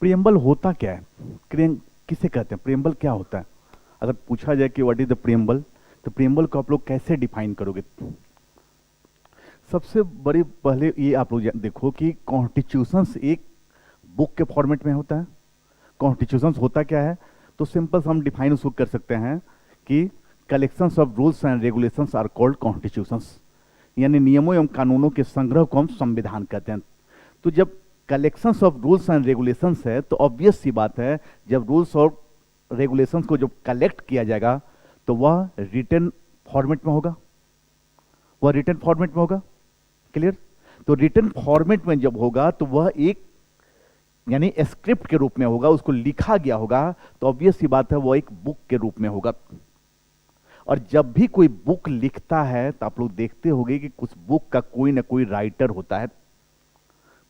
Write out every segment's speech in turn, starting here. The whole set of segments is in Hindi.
प्रियम्बल होता क्या है? किसे कहते हैं? प्रियम्बल क्या होता है? अगर पूछा जाए कि व्हाट इज द प्रियम्बल, तो प्रियम्बल को आप लोग कैसे डिफाइन करोगे? सबसे बड़ी पहले ये आप लोग देखो कि कॉन्स्टिट्यूशंस एक बुक के फॉर्मेट में होता है। कॉन्स्टिट्यूशंस होता क्या है? तो सिंपल हम डिफाइन उसको कर सकते हैं कि collections of rules and regulations are called constitutions, यानी नियमों एवं कानूनों के संग्रह को हम संविधान कहते हैं। तो जब collections of rules and regulations है तो ऑब्वियस सी बात है, जब रूल्स और रेगुलेशंस को जब कलेक्ट किया जाएगा तो वह रिटन फॉर्मेट में होगा, वह रिटन फॉर्मेट में होगा। क्लियर? तो रिटन फॉर्मेट में जब होगा तो वह एक यानी स्क्रिप्ट के रूप में होगा, उसको लिखा गया होगा, तो ऑब्वियस सी बात है वह एक बुक के रूप में होगा। और जब भी कोई बुक लिखता है तो आप लोग देखते होंगे कि कुछ बुक का कोई ना कोई राइटर होता है,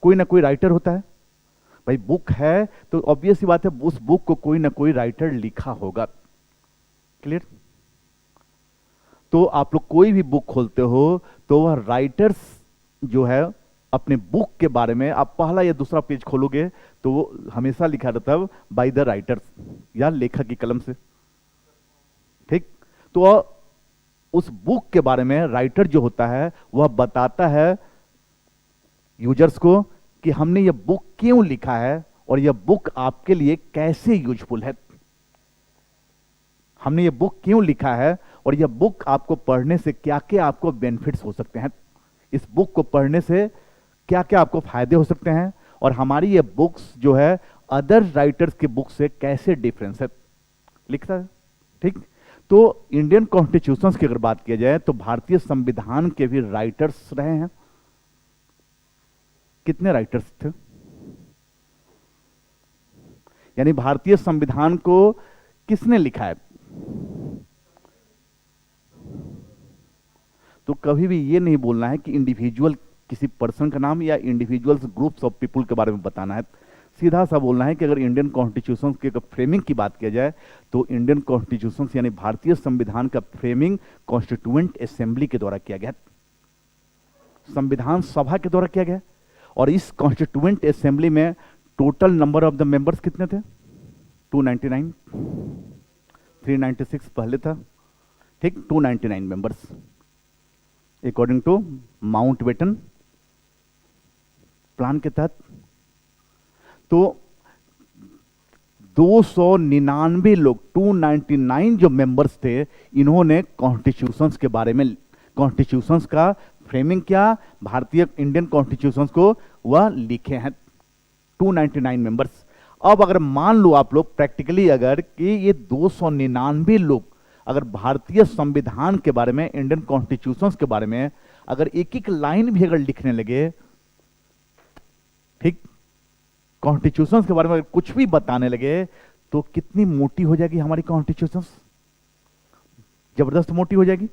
कोई ना कोई राइटर होता है। भाई बुक है तो ऑब्वियस सी बात है उस बुक को कोई ना कोई राइटर लिखा होगा। क्लियर? तो आप लोग कोई भी बुक खोलते हो तो वह राइटर्स जो है अपने बुक के बारे में, आप पहला या दूसरा पेज खोलोगे तो वो हमेशा लिखा रहता है बाय द राइटर्स, या लेखक की कलम से। ठीक? तो उस बुक के बारे में राइटर जो होता है वह बताता है यूजर्स को कि हमने यह बुक क्यों लिखा है और यह बुक आपके लिए कैसे यूजफुल है। हमने यह बुक क्यों लिखा है और यह बुक आपको पढ़ने से क्या क्या आपको बेनिफिट्स हो सकते हैं, इस बुक को पढ़ने से क्या क्या आपको फायदे हो सकते हैं, और हमारी ये बुक्स जो है अदर राइटर्स के बुक से कैसे डिफरेंस है, लिखता है। ठीक? तो इंडियन कॉन्स्टिट्यूशंस की अगर बात किया जाए तो भारतीय संविधान के भी राइटर्स रहे हैं। कितने राइटर्स थे? यानी भारतीय संविधान को किसने लिखा है? तो कभी भी ये नहीं बोलना है कि इंडिविजुअल किसी पर्सन का नाम या इंडिविजुअल्स ग्रुप्स ऑफ पीपल के बारे में बताना है। सीधा सा बोलना है कि अगर इंडियन कॉन्स्टिट्यूशन के फ्रेमिंग की बात किया जाए तो इंडियन कॉन्स्टिट्यूशन यानी भारतीय संविधान का फ्रेमिंग कॉन्स्टिट्यूएंट असेंबली के द्वारा किया गया, संविधान सभा के द्वारा किया गया। और इस कॉन्स्टिट्यूएंट असेंबली में total number of the members कितने थे? 299, 396 पहले था। ठीक? 299 members according to Mountbatten plan के तहत। तो 299 लोग, 299 जो मेंबर्स थे, इन्होंने कॉन्स्टिट्यूशंस के बारे में, कॉन्स्टिट्यूशंस का फ्रेमिंग किया, भारतीय इंडियन कॉन्स्टिट्यूशंस को वह लिखे हैं 299 मेंबर्स। अब अगर मान लो आप लोग प्रैक्टिकली अगर कि ये 299 लोग अगर भारतीय संविधान के बारे में, इंडियन कॉन्स्टिट्यूशंस के बारे में अगर एक एक लाइन भी अगर लिखने लगे, ठीक, कॉन्स्टिट्यूशंस के बारे में अगर कुछ भी बताने लगे, तो कितनी मोटी हो जाएगी हमारी कॉन्स्टिट्यूशंस? जबरदस्त मोटी हो जाएगी।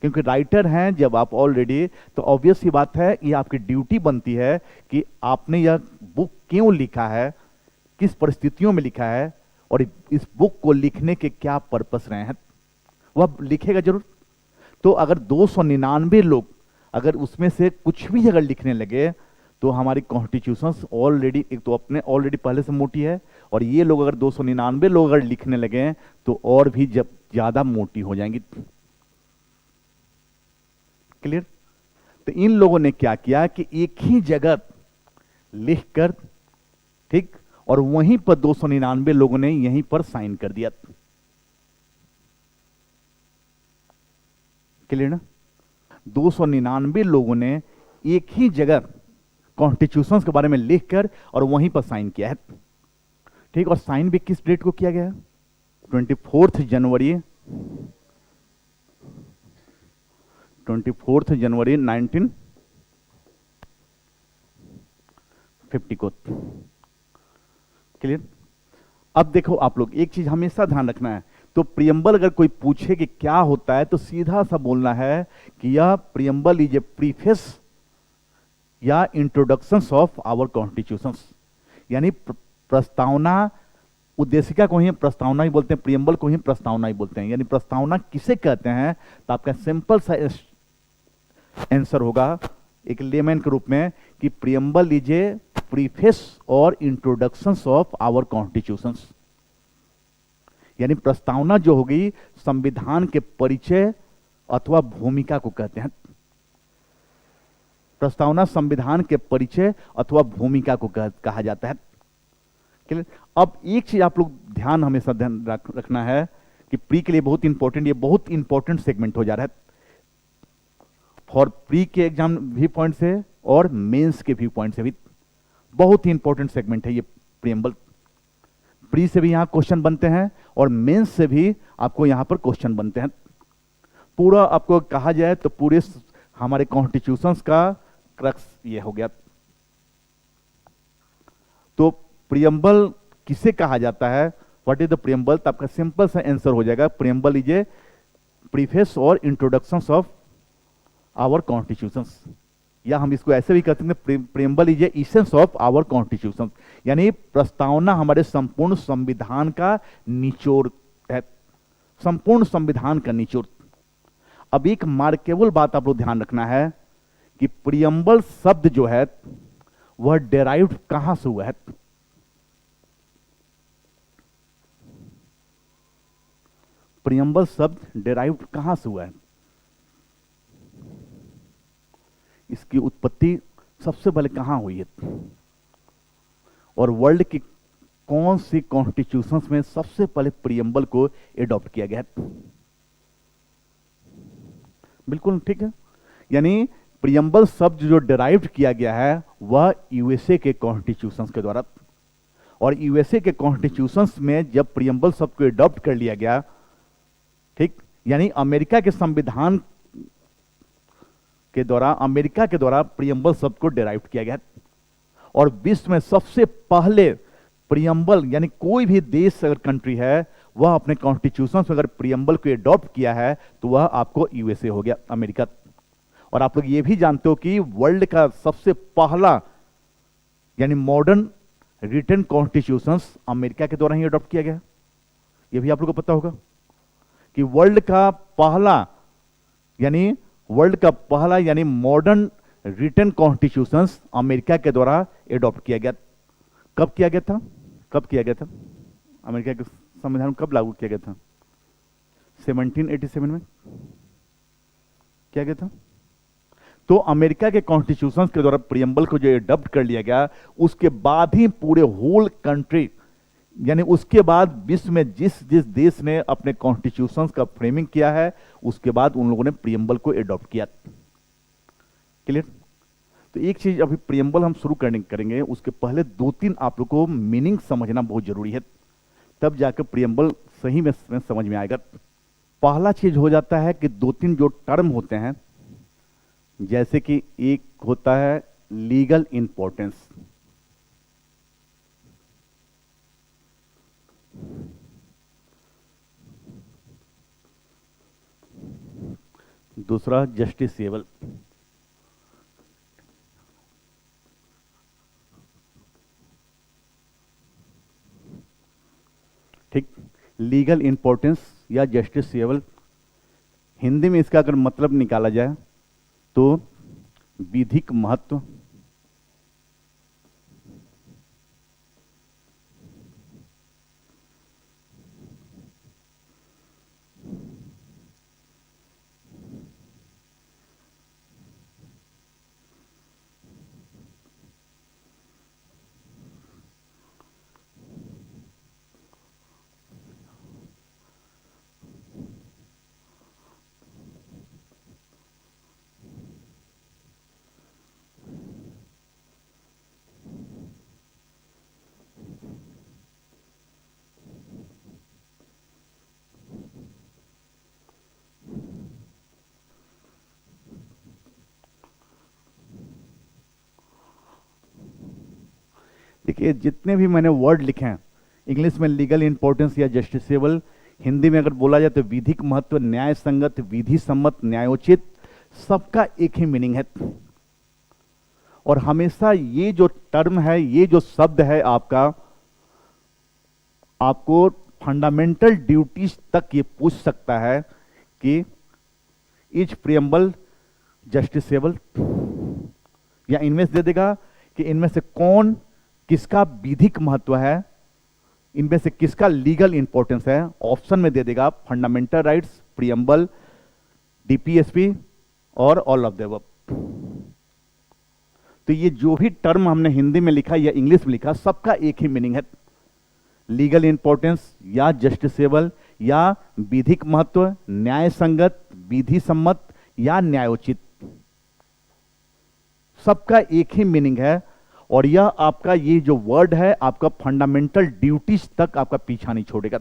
क्योंकि राइटर हैं जब आप ऑलरेडी, तो ऑब्वियस सी बात है ये आपकी ड्यूटी बनती है कि आपने यह बुक क्यों लिखा है, किस परिस्थितियों में लिखा है, और इस बुक को लिखने के क्या पर्पस रहे हैं, वह लिखेगा जरूर। तो अगर 299 लोग अगर उसमें से कुछ भी अगर लिखने लगे तो हमारी कॉन्स्टिट्यूशंस ऑलरेडी, एक तो अपने ऑलरेडी पहले से मोटी है, और ये लोग अगर 299 लोग अगर लिखने लगे तो और भी जब ज्यादा मोटी हो जाएंगी। क्लियर? तो इन लोगों ने क्या किया कि एक ही जगह लिखकर, ठीक, और वहीं पर 299 लोगों ने यहीं पर साइन कर दिया। क्लियर ना? 299 लोगों ने एक ही जगह कॉन्स्टिट्यूशंस के बारे में लिखकर और वहीं पर साइन किया है। ठीक? और साइन भी किस डेट को किया गया है? 24 जनवरी 1950 को। क्लियर? अब देखो आप लोग एक चीज हमेशा ध्यान रखना है, तो प्रियम्बल अगर कोई पूछे कि क्या होता है तो सीधा सा बोलना है कि यह प्रियम्बल इज ए प्रीफेस या इंट्रोडक्शंस ऑफ आवर कॉन्स्टिट्यूशंस, यानी प्रस्तावना, उद्देशिका को ही प्रस्तावना ही बोलते हैं, प्रियम्बल को ही प्रस्तावना ही बोलते हैं। यानी प्रस्तावना किसे कहते हैं? तो आपका सिंपल सा आंसर होगा एक लेमैन के रूप में कि preamble is a preface or introductions of our constitutions. यानी प्रस्तावना जो होगी संविधान के परिचय अथवा भूमिका को कहते हैं। प्रस्तावना संविधान के परिचय अथवा भूमिका को कहा जाता है। क्लियर? अब एक चीज आप लोग ध्यान हमेशा ध्यान रखना है कि प्री के लिए बहुत इंपॉर्टेंट, ये बहुत इंपॉर्टेंट सेगमेंट हो जा रहा है फॉर प्री के एग्जाम व्यू पॉइंट से और मेंस के व्यू पॉइंट से भी बहुत ही इंपॉर्टेंट सेगमेंट है ये प्रीएम्बल। प्री से भी यहां क्वेश्चन बनते हैं और मेंस से भी आपको यहां पर क्वेश्चन बनते हैं। पूरा आपको कहा जाए तो पूरे हमारे कॉन्स्टिट्यूशंस का क्रक्स ये हो गया। तो प्रीएम्बल किसे कहा जाता है, व्हाट इज द प्रीएम्बल? तो आपका सिंपल सा आंसर हो जाएगा, preamble is a preface or introductions of our constitutions, या हम इसको ऐसे भी कहते हैं preamble is a essence of our constitutions, यानी प्रस्तावना हमारे संपूर्ण संविधान का निचोड़ है, संपूर्ण संविधान का निचोड़। अब एक मार्केबल बात आप लोग ध्यान रखना है कि प्रीएम्बल शब्द जो है वह डेराइव्ड कहां से हुआ है। प्रीएम्बल शब्द डेराइव्ड कहां से हुआ है? इसकी उत्पत्ति सबसे पहले कहां हुई है और वर्ल्ड की कौन सी कॉन्स्टिट्यूशंस में सबसे पहले प्रीएम्बल को एडॉप्ट किया गया है? बिल्कुल ठीक है। यानी प्रीएम्बल शब्द जो डिराइव्ड किया गया है वह यूएसए के कॉन्स्टिट्यूशंस के द्वारा, और यूएसए के कॉन्स्टिट्यूशंस में जब प्रीएम्बल शब्द को एडॉप्ट कर लिया गया, ठीक, यानी अमेरिका के संविधान के द्वारा, अमेरिका के द्वारा प्रीएम्बल शब्द को डिराइव किया गया और विश्व में सबसे पहले प्रीएम्बल, यानी कोई भी देश अगर कंट्री है वह अपने कॉन्स्टिट्यूशन में अगर प्रीएम्बल को एडॉप्ट किया है तो वह आपको यूएसए हो गया, अमेरिका। और आप लोग ये भी जानते हो कि वर्ल्ड का सबसे पहला यानी मॉडर्न रिटन कॉन्स्टिट्यूशंस अमेरिका के द्वारा ही एडॉप्ट किया गया। यह भी आप लोग को पता होगा कि वर्ल्ड का पहला यानी मॉडर्न रिटन कॉन्स्टिट्यूशंस अमेरिका के द्वारा एडॉप्ट किया गया। कब किया गया था? अमेरिका के संविधान कब लागू किया गया था? 1787 में किया गया था। तो अमेरिका के कॉन्स्टिट्यूशंस के द्वारा प्रीएम्बल को जो एडॉप्ट कर लिया गया, उसके बाद ही पूरे होल कंट्री, यानी उसके बाद विश्व में जिस जिस देश ने अपने कॉन्स्टिट्यूशंस का फ्रेमिंग किया है उसके बाद उन लोगों ने प्रीएम्बल को एडॉप्ट किया। क्लियर? तो एक चीज अभी प्रीएम्बल हम शुरू करेंगे, उसके पहले 2-3 आप लोग को मीनिंग समझना बहुत जरूरी है, तब जाकर प्रीएम्बल सही में समझ में आएगा। पहला चीज हो जाता है कि 2-3 जो टर्म होते हैं, जैसे कि एक होता है लीगल इंपॉर्टेंस, दूसरा जस्टिसेबल, ठीक, लीगल इंपॉर्टेंस या जस्टिसेबल। हिंदी में इसका अगर मतलब निकाला जाए तो विधिक महत्व, देखिए जितने भी मैंने वर्ड लिखे हैं इंग्लिश में लीगल इंपॉर्टेंस या जस्टिसेबल, हिंदी में अगर बोला जाए तो विधिक महत्व, न्याय संगत, विधि सम्मत, न्यायोचित, सबका एक ही मीनिंग है। और हमेशा ये जो टर्म है, ये जो शब्द है आपको फंडामेंटल ड्यूटीज तक ये पूछ सकता है कि इज प्रीएम्बल जस्टिसेबल, या इनमें दे देगा कि इनमें से कौन किसका विधिक महत्व है, इनमें से किसका लीगल इंपॉर्टेंस है। ऑप्शन में दे देगा फंडामेंटल राइट्स, प्रियम्बल, डीपीएसपी और ऑल ऑफ द अबव। तो ये जो भी टर्म हमने हिंदी में लिखा या इंग्लिश में लिखा, सबका एक ही मीनिंग है, लीगल इंपॉर्टेंस या जस्टिसेबल या विधिक महत्व, न्याय संगत, विधि सम्मत या न्यायोचित, सबका एक ही मीनिंग है। और यह आपका ये जो वर्ड है आपका फंडामेंटल ड्यूटीज तक आपका पीछा नहीं छोड़ेगा।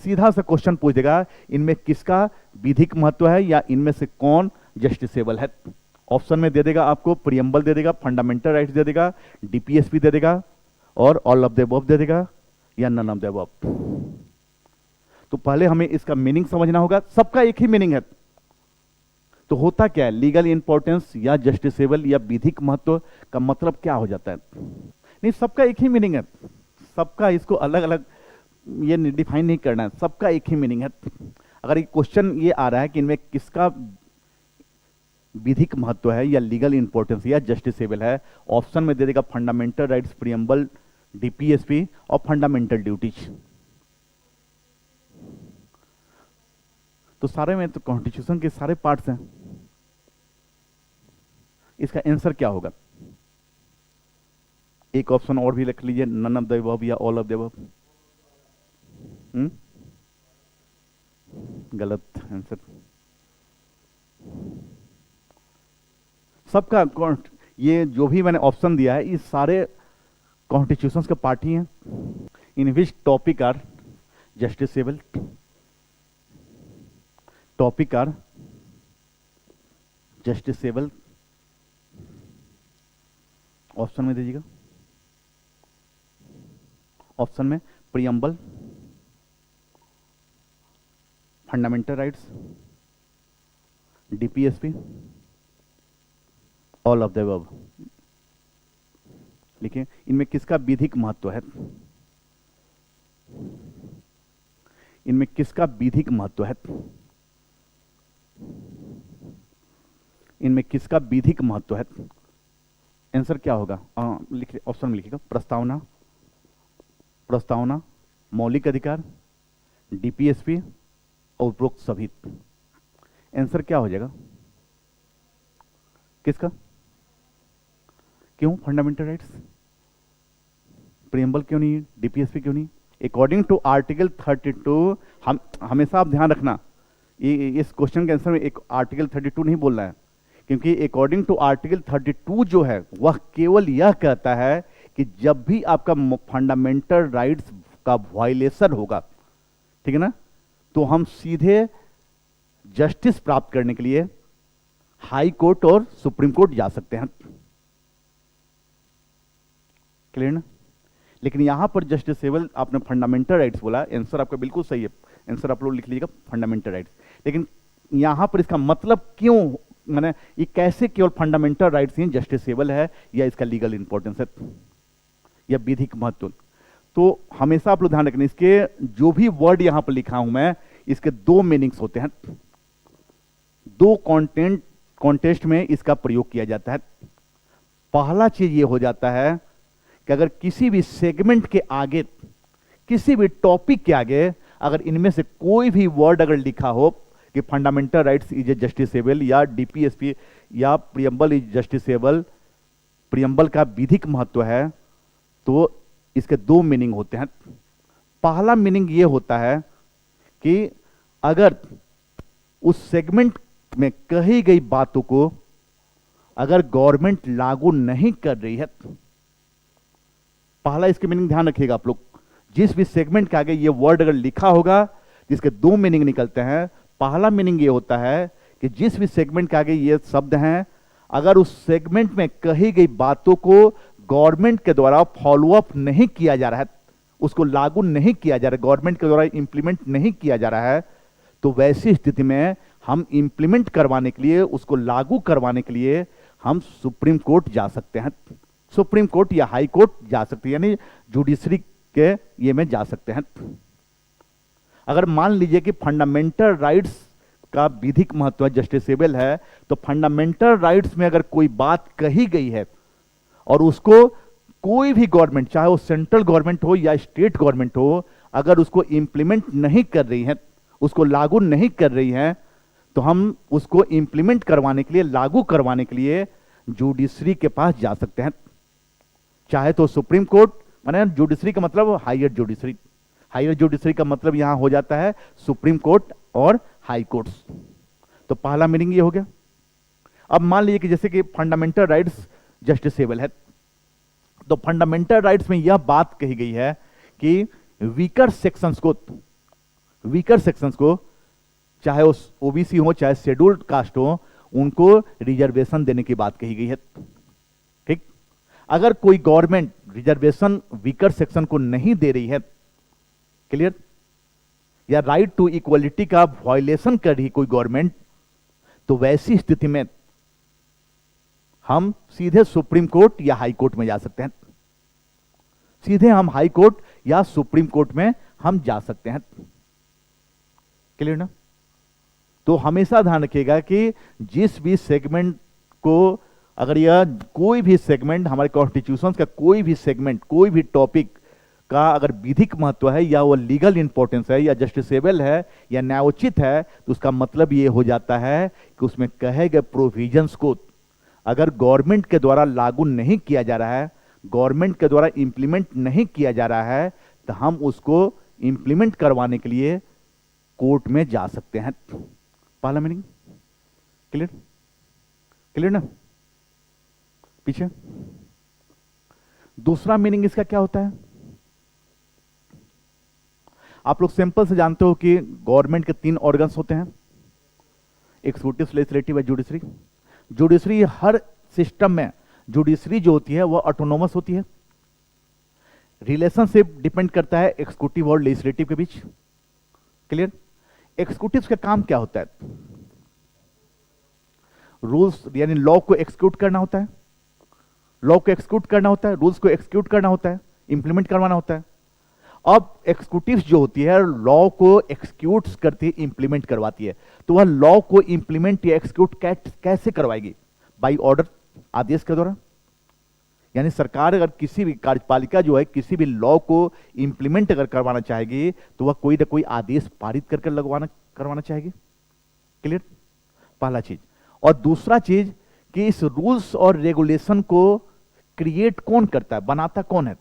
सीधा सा क्वेश्चन पूछ देगा इनमें किसका विधिक महत्व है या इनमें से कौन जस्टिसेबल है। ऑप्शन में दे देगा आपको प्रियम्बल दे देगा, फंडामेंटल राइट्स दे देगा, डीपीएसपी दे देगा और ऑल ऑफ द अबव दे देगा या नन ऑफ द अबव। तो पहले हमें इसका मीनिंग समझना होगा, सबका एक ही मीनिंग है। तो होता क्या है, लीगल इंपॉर्टेंस या जस्टिसेबल या विधिक महत्व का मतलब क्या हो जाता है। नहीं, सबका एक ही मीनिंग है, सबका इसको अलग अलग ये डिफाइन नहीं करना है, सबका एक ही मीनिंग है। अगर एक क्वेश्चन ये आ रहा है कि इनमें किसका विधिक महत्व है या लीगल इंपॉर्टेंस या जस्टिसेबल है, ऑप्शन में दे देगा फंडामेंटल राइट्स, प्रियम्बल, डीपीएसपी और फंडामेंटल ड्यूटीज। तो सारे में तो कॉन्स्टिट्यूशन के सारे पार्ट्स हैं। इसका आंसर क्या होगा, एक ऑप्शन और भी लिख लीजिए, नन ऑफ द अबव या ऑल ऑफ द अबव। गलत आंसर। सबका ये जो भी मैंने ऑप्शन दिया है ये सारे कॉन्स्टिट्यूशन के पार्ट ही हैं। In which topic are justiciable, topic are justiciable, option में दीजिएगा। ऑप्शन में preamble, fundamental rights, DPSP, all of the above. लिखिए इनमें किसका विधिक महत्व है, इनमें किसका विधिक महत्व है, इनमें किसका विधिक महत्व है। आंसर क्या होगा, लिखिए ऑप्शन में लिखिएगा, प्रस्तावना, प्रस्तावना, मौलिक अधिकार, डीपीएसपी और उपरोक्त सभी। आंसर क्या हो जाएगा, किसका, क्यों फंडामेंटल राइट्स, प्रियम्बल क्यों नहीं, डीपीएसपी क्यों नहीं। अकॉर्डिंग टू आर्टिकल 32, हम हमेशा आप ध्यान रखना, ये इस क्वेश्चन के आंसर में एक आर्टिकल 32 नहीं बोलना है, क्योंकि अकॉर्डिंग टू आर्टिकल 32 जो है वह केवल यह कहता है कि जब भी आपका फंडामेंटल राइट्स का वायलेशन होगा, ठीक है ना, तो हम सीधे जस्टिस प्राप्त करने के लिए हाई कोर्ट और सुप्रीम कोर्ट जा सकते हैं। क्लियर ना। लेकिन यहां पर जस्टिसेबल आपने फंडामेंटल राइट्स बोला, आंसर आपका बिल्कुल सही है, आंसर आप लोग लिख लीजिएगा फंडामेंटल राइट्स। लेकिन यहां पर इसका मतलब क्यों, माने ये कैसे केवल फंडामेंटल राइट्स ही जस्टिसेबल है या इसका लीगल इंपॉर्टेंस है या विधिक महत्व। तो हमेशा आप लोग ध्यान रखना, इसके जो भी वर्ड यहां पर लिखा हूं मैं, इसके दो मीनिंग्स होते हैं, दो कॉन्टेस्ट में इसका प्रयोग किया जाता है। पहला चीज ये हो जाता है कि अगर किसी भी सेगमेंट के आगे, किसी भी टॉपिक के आगे अगर इनमें से कोई भी वर्ड अगर लिखा हो कि fundamental rights is a justiciable या डीपीएसपी या प्रियम्बल इज जस्टिसेबल, प्रियम्बल का विधिक महत्व है, तो इसके दो मीनिंग होते हैं। पहला मीनिंग ये होता है कि अगर उस सेगमेंट में कही गई बातों को अगर गवर्नमेंट लागू नहीं कर रही है, पहला इसके मीनिंग ध्यान रखिएगा आप लोग, जिस भी सेगमेंट के आगे ये वर्ड अगर लिखा होगा जिसके दो मीनिंग निकलते हैं। पहला मीनिंग ये होता है कि जिस भी सेगमेंट के आगे ये शब्द हैं, अगर उस सेगमेंट में कही गई बातों को गवर्नमेंट के द्वारा फॉलोअप नहीं किया जा रहा है, उसको लागू नहीं किया जा रहा है, गवर्नमेंट के द्वारा इंप्लीमेंट नहीं किया जा रहा है, तो वैसी स्थिति में हम इंप्लीमेंट करवाने के लिए, उसको लागू करवाने के लिए हम सुप्रीम कोर्ट जा सकते हैं, सुप्रीम कोर्ट या हाई कोर्ट जा सकते हैं, यानी जुडिशरी के ये में जा सकते हैं। अगर मान लीजिए कि फंडामेंटल राइट्स का विधिक महत्व जस्टिसेबल है, तो फंडामेंटल राइट्स में अगर कोई बात कही गई है और उसको कोई भी गवर्नमेंट, चाहे वो सेंट्रल गवर्नमेंट हो या स्टेट गवर्नमेंट हो, अगर उसको इंप्लीमेंट नहीं कर रही है, उसको लागू नहीं कर रही है, तो हम उसको इंप्लीमेंट करवाने के लिए, लागू करवाने के लिए जुडिशरी के पास जा सकते हैं। चाहे तो सुप्रीम कोर्ट, माने जुडिशरी का मतलब हायर जुडिशरी, हायर जुडिशरी का मतलब यहां हो जाता है सुप्रीम कोर्ट और हाई कोर्ट्स। तो पहला मीनिंग ये हो गया। अब मान लीजिए कि जैसे कि फंडामेंटल राइट्स जस्टिसेबल है, तो फंडामेंटल राइट्स में यह बात कही गई है कि वीकर सेक्शंस को चाहे वो ओबीसी हो चाहे शेड्यूल्ड कास्ट हो, उनको रिजर्वेशन देने की बात कही गई है। ठीक, अगर कोई गवर्नमेंट रिजर्वेशन वीकर सेक्शन को नहीं दे रही है, क्लियर, या राइट टू इक्वलिटी का वायलेशन कर रही कोई गवर्नमेंट, तो वैसी स्थिति में हम सीधे सुप्रीम कोर्ट या हाई कोर्ट में जा सकते हैं। सीधे हम हाई कोर्ट या सुप्रीम कोर्ट में हम जा सकते हैं। क्लियर ना? तो हमेशा ध्यान रखिएगा कि जिस भी सेगमेंट को, अगर यह कोई भी सेगमेंट हमारे कॉन्स्टिट्यूशन का कोई भी सेगमेंट, कोई भी टॉपिक का अगर विधिक महत्व है या वो लीगल इंपॉर्टेंस है या जस्टिसेबल है या न्यायोचित है, तो उसका मतलब ये हो जाता है कि उसमें कहे गए प्रोविजंस को अगर गवर्नमेंट के द्वारा लागू नहीं किया जा रहा है, गवर्नमेंट के द्वारा इंप्लीमेंट नहीं किया जा रहा है, तो हम उसको इंप्लीमेंट करवाने के लिए कोर्ट में जा सकते हैं। पहला मीनिंग क्लियर, क्लियर ना? पीछे दूसरा मीनिंग इसका क्या होता है? आप लोग सिंपल से जानते हो कि गवर्नमेंट के 3 ऑर्गन्स होते हैं, एग्जीक्यूटिव, लेजिस्लेटिव और जुडिशरी। जुडिशरी हर सिस्टम में, जुडिशरी जो होती है वो ऑटोनोमस होती है। रिलेशनशिप डिपेंड करता है एग्जीक्यूटिव और लेजिस्लेटिव के बीच। क्लियर? एग्जीक्यूटिव का काम क्या होता है? रूल्स यानी लॉ को एक्सिक्यूट करना होता है, लॉ को एक्सिक्यूट करना होता है, रूल्स को एक्सिक्यूट करना होता है, इंप्लीमेंट करवाना होता है। अब एग्जीक्यूटिव जो होती है लॉ को एक्सिक्यूट करती है, इंप्लीमेंट करवाती है। तो वह लॉ को इंप्लीमेंट या एक्सिक्यूट कैसे करवाएगी? बाय ऑर्डर, आदेश के द्वारा। यानी सरकार अगर किसी भी कार्यपालिका जो है किसी भी लॉ को इंप्लीमेंट अगर करवाना चाहेगी, तो वह कोई ना कोई आदेश पारित करके करवाना चाहेगी। क्लियर? पहला चीज। और दूसरा चीज कि इस रूल्स और रेगुलेशन को क्रिएट कौन करता है, बनाता कौन है?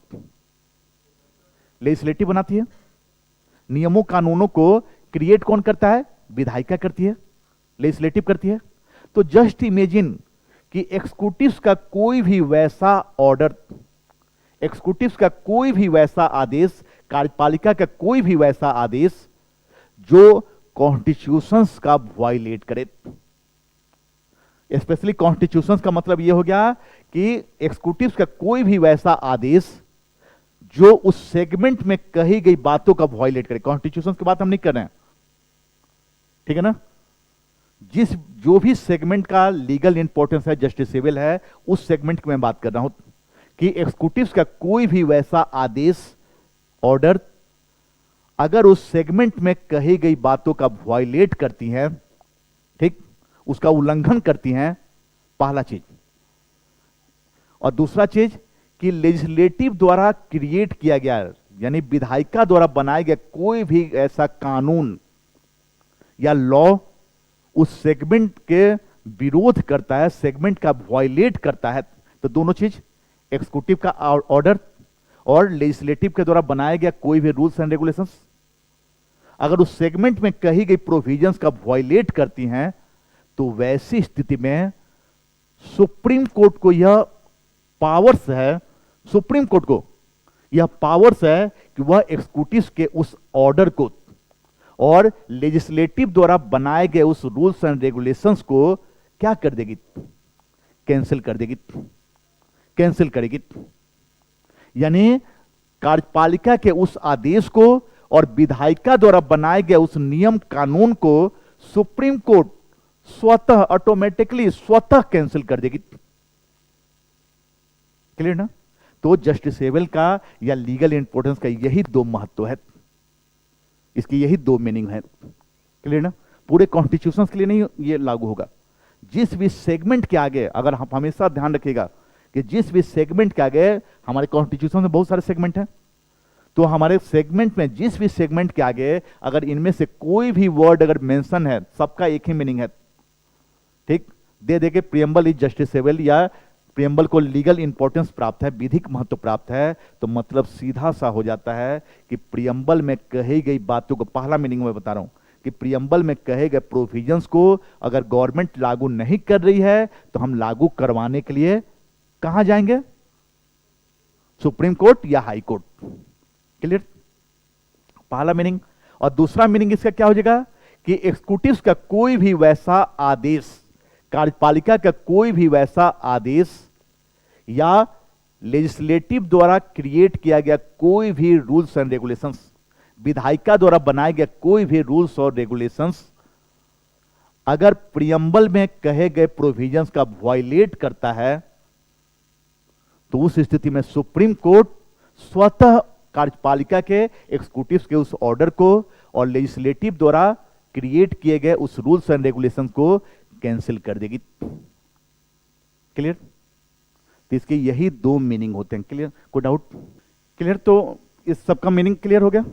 लेजिस्लेटिव बनाती है। नियमों कानूनों को क्रिएट कौन करता है? विधायिका करती है, लेजिस्लेटिव करती है। तो जस्ट इमेजिन कि एग्जीक्यूटिव का कोई भी वैसा ऑर्डर, एग्जीक्यूटिव का कोई भी वैसा आदेश, कार्यपालिका का कोई भी वैसा आदेश जो कॉन्स्टिट्यूशन का वायलेट करे। स्पेशली कॉन्स्टिट्यूशन का मतलब यह हो गया कि एग्जीक्यूटिव का कोई भी वैसा आदेश जो उस सेगमेंट में कही गई बातों का वायलेट करे। कॉन्स्टिट्यूशन की बात हम नहीं कर रहे हैं, ठीक है ना? जो भी सेगमेंट का लीगल इंपॉर्टेंस है, जस्टिसेबल है, उस सेगमेंट की मैं बात कर रहा हूं कि एग्जीक्यूटिव का कोई भी वैसा आदेश, ऑर्डर अगर उस सेगमेंट में कही गई बातों का वायलेट करती है, ठीक, उसका उल्लंघन करती हैं, पहला चीज। और दूसरा चीज कि लेजिस्लेटिव द्वारा क्रिएट किया गया यानी विधायिका द्वारा बनाया गया कोई भी ऐसा कानून या लॉ उस सेगमेंट के विरोध करता है, सेगमेंट का वायलेट करता है, तो दोनों चीज, एग्जीक्यूटिव का ऑर्डर और लेजिस्लेटिव के द्वारा बनाया गया कोई भी रूल्स एंड रेगुलेशंस अगर उस सेगमेंट में कही गई प्रोविजंस का वायलेट करती हैं, तो वैसी स्थिति में सुप्रीम कोर्ट को यह पावर्स है, सुप्रीम कोर्ट को यह पावर्स है कि वह एग्जीक्यूटिव के उस ऑर्डर को और लेजिस्लेटिव द्वारा बनाए गए उस रूल्स एंड रेगुलेशंस को क्या कर देगी? कैंसिल कर देगी, कैंसिल करेगी। यानी कार्यपालिका के उस आदेश को और विधायिका द्वारा बनाए गए उस नियम कानून को सुप्रीम कोर्ट स्वतः, ऑटोमेटिकली स्वतः कैंसिल कर देगी। क्लियर ना? तो जस्टिसेबल का या लीगल इंपॉर्टेंस का यही 2 महत्व है, इसकी यही 2 मीनिंग है। क्लियर ना? पूरे कॉन्स्टिट्यूशन के लिए नहीं ये लागू होगा। जिस भी सेगमेंट के आगे, अगर हम हमेशा ध्यान रखिएगा कि जिस भी सेगमेंट के आगे, हमारे कॉन्स्टिट्यूशन में बहुत सारे सेगमेंट हैं, तो हमारे सेगमेंट में जिस भी सेगमेंट के आगे अगर इनमें से कोई भी वर्ड अगर मेंशन है, सबका एक ही मीनिंग है, ठीक, दे दे के प्रियम्बल इज जस्टिसेबल या प्रियम्बल को लीगल इंपॉर्टेंस प्राप्त है, विधिक महत्व प्राप्त है, तो मतलब सीधा सा हो जाता है कि प्रियम्बल में कही गई बातों को, पहला मीनिंग मैं बता रहा हूं कि प्रियम्बल में कहे गए प्रोविजंस को अगर गवर्नमेंट लागू नहीं कर रही है तो हम लागू करवाने के लिए कहां जाएंगे? सुप्रीम कोर्ट या हाई कोर्ट। क्लियर? पहला मीनिंग। और दूसरा मीनिंग इसका क्या हो जाएगा कि एग्जीक्यूटिव का कोई भी वैसा आदेश, कार्यपालिका का कोई भी वैसा आदेश या लेजिस्लेटिव द्वारा क्रिएट किया गया कोई भी रूल्स एंड रेगुलेशंस, विधायिका द्वारा बनाए गए कोई भी रूल्स और रेगुलेशंस अगर प्रियम्बल में कहे गए प्रोविजंस का वायलेट करता है तो उस स्थिति में सुप्रीम कोर्ट स्वतः कार्यपालिका के, एग्जीक्यूटिव के उस ऑर्डर को और लेजिस्लेटिव द्वारा क्रिएट किए गए उस रूल्स एंड रेगुलेशंस को कैंसिल कर देगी। क्लियर? तो इसके यही दो मीनिंग होते हैं। क्लियर? कोई डाउट? क्लियर? तो इस सब का मीनिंग क्लियर हो गया?